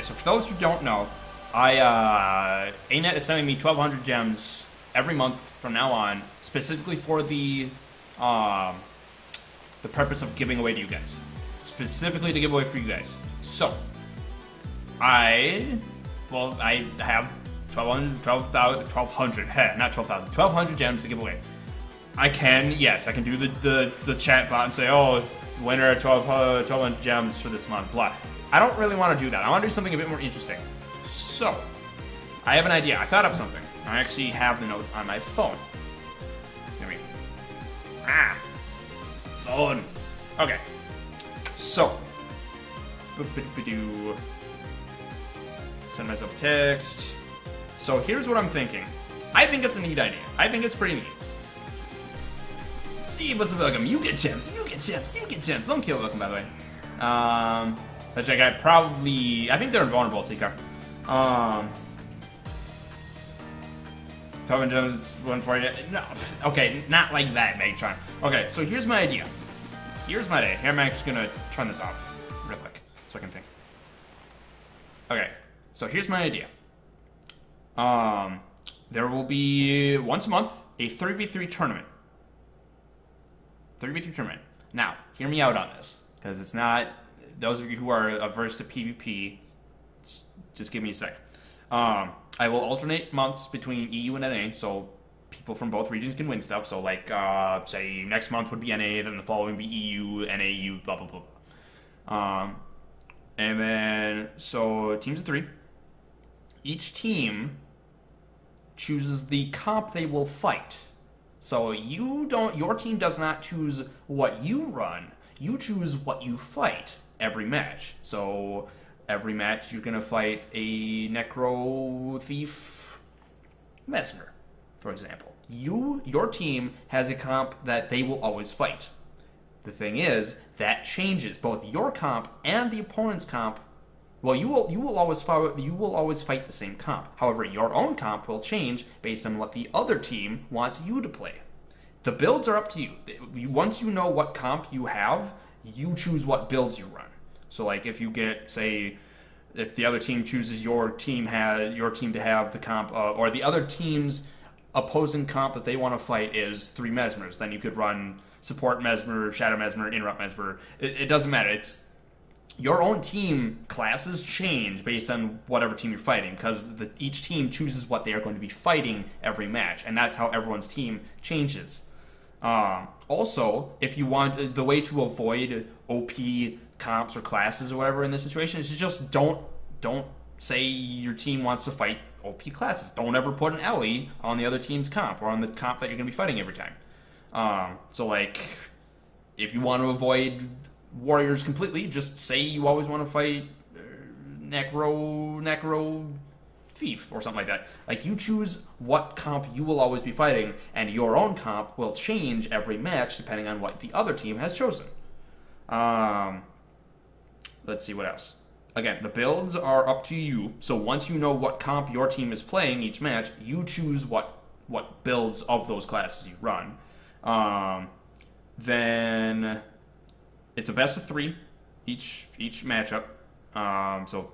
so for those who don't know, ANet is sending me 1,200 gems every month from now on, specifically for the purpose of giving away to you guys. Specifically to give away for you guys. So, I have 1,200 gems to give away. I can do the chat bot and say, oh, winner 1,200 gems for this month, blah. I don't really want to do that. I want to do something a bit more interesting. So, I have an idea. I thought of something. I actually have the notes on my phone. Here we go. Phone. Okay. So, send myself a text. So here's what I'm thinking. I think it's a neat idea. I think it's pretty neat. Steve, what's up? Welcome. You get gems. You get gems. You get gems. Don't kill welcome, by the way. Let's check. I think they're invulnerable, Seeker. 12 gems, 140. No, okay, not like that, Megatron. Okay, so here's my idea. Here I'm actually gonna turn this off real quick so I can think. Okay, so here's my idea. There will be once a month a 3v3 tournament. 3v3 tournament. Now, hear me out on this, because it's not. Those of you who are averse to PvP, just give me a sec. I will alternate months between EU and NA, so people from both regions can win stuff. So, like, say next month would be NA, then the following would be EU, NA, EU, blah, blah, blah, blah. And then, so teams of 3. Each team chooses the comp they will fight. So your team does not choose what you run. You choose what you fight every match. So every match you're going to fight a Necro Thief Mesmer, for example. Your team has a comp that they will always fight. The thing is, that changes both your comp and the opponent's comp. Well, you will always fight the same comp. However, your own comp will change based on what the other team wants you to play. The builds are up to you. Once you know what comp you have, you choose what builds you run. So, like, if you get, say, if the other team chooses your team to have the comp, or the other team's opposing comp that they want to fight is 3 Mesmers, then you could run support Mesmer, Shadow Mesmer, Interrupt Mesmer. It doesn't matter. It's your own team classes change based on whatever team you're fighting, because each team chooses what they are going to be fighting every match, and that's how everyone's team changes. Also, if you want, the way to avoid OP comps or classes or whatever in this situation is to just don't say your team wants to fight OP classes. Don't ever put an LE on the other team's comp or on the comp that you're going to be fighting every time. So, like, if you want to avoid warriors completely, just say you always want to fight Necro Thief or something like that. Like, you choose what comp you will always be fighting, and your own comp will change every match depending on what the other team has chosen. Let's see what else. Again, the builds are up to you. So once you know what comp your team is playing each match, you choose what builds of those classes you run. Then it's a best of 3 each matchup. So,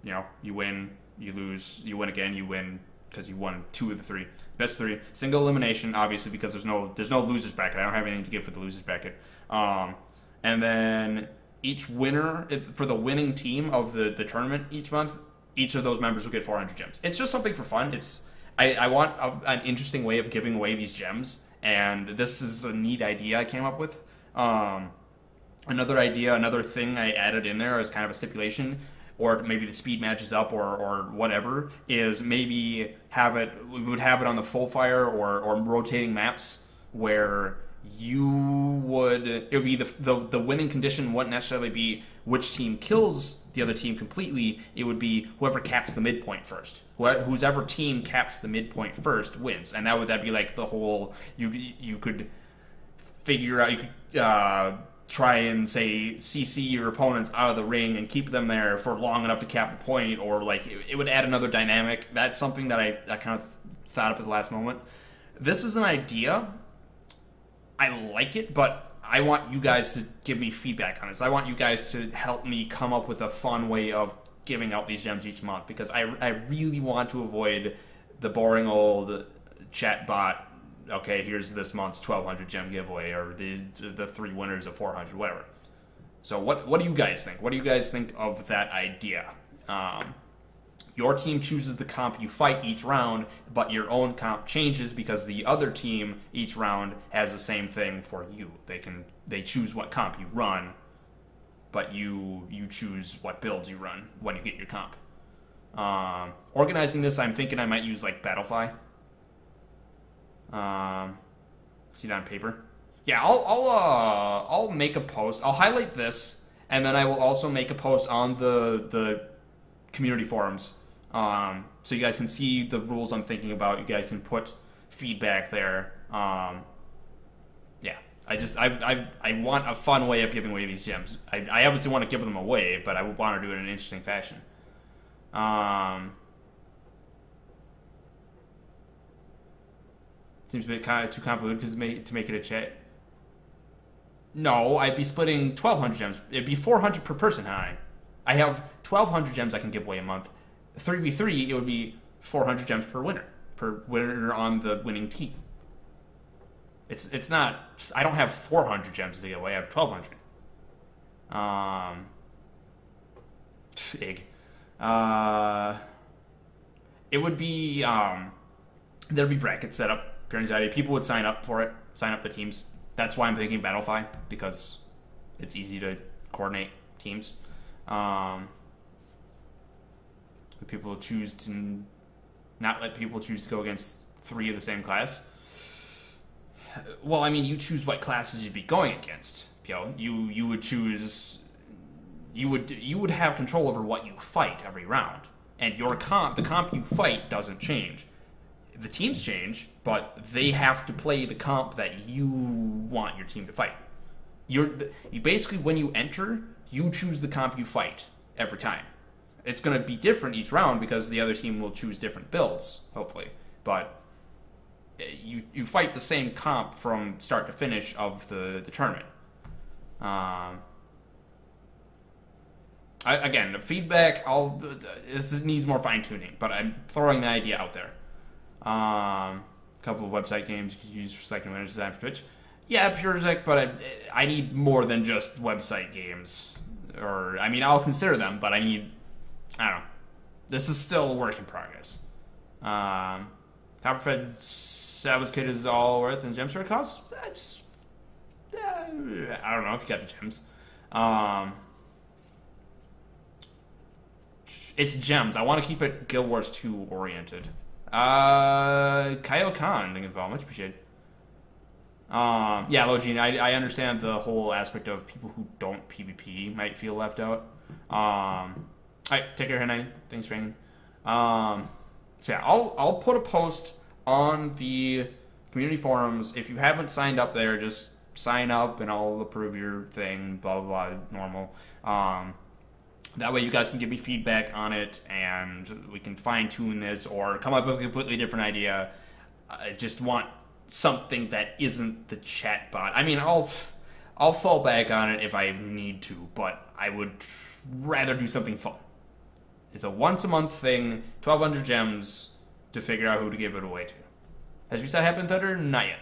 you know, you win, you lose, you win again, you win because you won 2 of the 3. Best 3. Single elimination, obviously, because there's no losers bracket. I don't have anything to give for the losers bracket. And then each winner, for the winning team of the tournament each month, each of those members will get 400 gems. It's just something for fun. I want an interesting way of giving away these gems, and this is a neat idea I came up with. Another thing I added in there as kind of a stipulation, or maybe the speed matches up or whatever, is maybe we would have it on the full fire or rotating maps where it would be the winning condition wouldn't necessarily be which team kills the other team completely. It would be whoever caps the midpoint first. Whoever team caps the midpoint first wins, and that'd be like the whole. You could figure out. You could try and say CC your opponents out of the ring and keep them there for long enough to cap the point, or like it would add another dynamic. That's something that I kind of thought up at the last moment. This is an idea. I like it, but I want you guys to give me feedback on this. I want you guys to help me come up with a fun way of giving out these gems each month because I really want to avoid the boring old chat bot. Okay, here's this month's 1,200 gem giveaway, or the 3 winners of 400, whatever. So what do you guys think? What do you guys think of that idea? Your team chooses the comp you fight each round, but your own comp changes because the other team each round has the same thing for you. They choose what comp you run, but you choose what builds you run when you get your comp. Organizing this, I'm thinking I might use like Battlefy. See that on paper? Yeah, I'll make a post. I'll highlight this, and then I will also make a post on the community forums. So you guys can see the rules I'm thinking about. You guys can put feedback there. Yeah, I want a fun way of giving away these gems. I obviously want to give them away, but I want to do it in an interesting fashion. Seems a bit kind of too convoluted because to make it a chat. No, I'd be splitting 1,200 gems. It'd be 400 per person, huh? I have 1,200 gems I can give away a month. 3v3, it would be 400 gems per winner on the winning team. It's not. I don't have 400 gems to give away. I have 1,200. It would be there'd be brackets set up. Pure anxiety. People would sign up for it. Sign up the teams. That's why I'm thinking Battlefy, because it's easy to coordinate teams. People choose to not let people choose to go against 3 of the same class. Well, I mean, you choose what classes you'd be going against. You would choose. You would have control over what you fight every round, and the comp you fight doesn't change. The teams change, but they have to play the comp that you want your team to fight. You basically, when you enter, you choose the comp you fight every time. It's going to be different each round because the other team will choose different builds, hopefully. But you fight the same comp from start to finish of the tournament. Again, the feedback, this needs more fine-tuning, but I'm throwing the idea out there. A couple of website games you could use for second winner design for Twitch. Yeah, PureZec, but I need more than just website games. Or, I mean, I'll consider them, but I don't know. This is still a work in progress. Copperfed Savage Kid is all worth and gems for a cost? I don't know if you got the gems. It's gems. I want to keep it Guild Wars 2 oriented. Kyle Khan, thank you for much appreciated. Yeah, Logene, I understand the whole aspect of people who don't PvP might feel left out. Alright, take care, Henny. Thanks for hanging. So yeah, I'll put a post on the community forums. If you haven't signed up there, just sign up and I'll approve your thing, blah, blah, blah, normal. That way you guys can give me feedback on it and we can fine-tune this or come up with a completely different idea. I just want something that isn't the chat bot. I mean, I'll fall back on it if I need to, but I would rather do something fun. It's a once-a-month thing, 1,200 gems to figure out who to give it away to. Has Reset happened, Thunder? Not yet.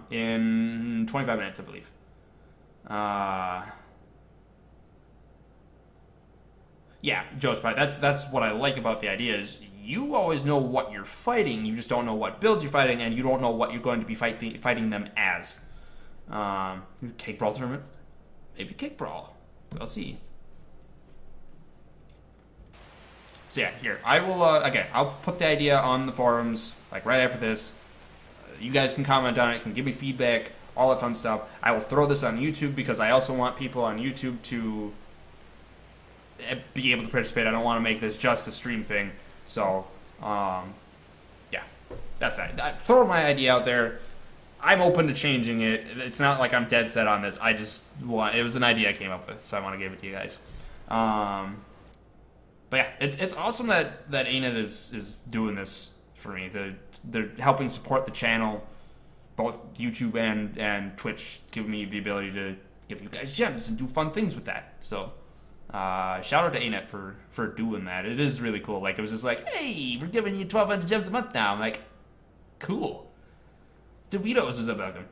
In 25 minutes, I believe. Yeah, Joe's probably, that's what I like about the idea is you always know what you're fighting, you just don't know what builds you're fighting, and you don't know what you're going to be fighting them as. Cake Brawl tournament? Maybe Cake Brawl. We'll see. So yeah, here, I will, again, I'll put the idea on the forums, like right after this. You guys can comment on it, can give me feedback, all that fun stuff. I will throw this on YouTube because I also want people on YouTube to be able to participate. I don't want to make this just a stream thing. So, yeah, that's that. I throw my idea out there. I'm open to changing it. It's not like I'm dead set on this. I just want, it was an idea I came up with, so I want to give it to you guys. But yeah, it's awesome that ANet is doing this for me. They're helping support the channel, both YouTube and Twitch, giving me the ability to give you guys gems and do fun things with that. So, Shout out to ANet for doing that. It is really cool. Like, it was just like, hey, we're giving you 1,200 gems a month now. I'm like, cool. Doritos was a bug'em.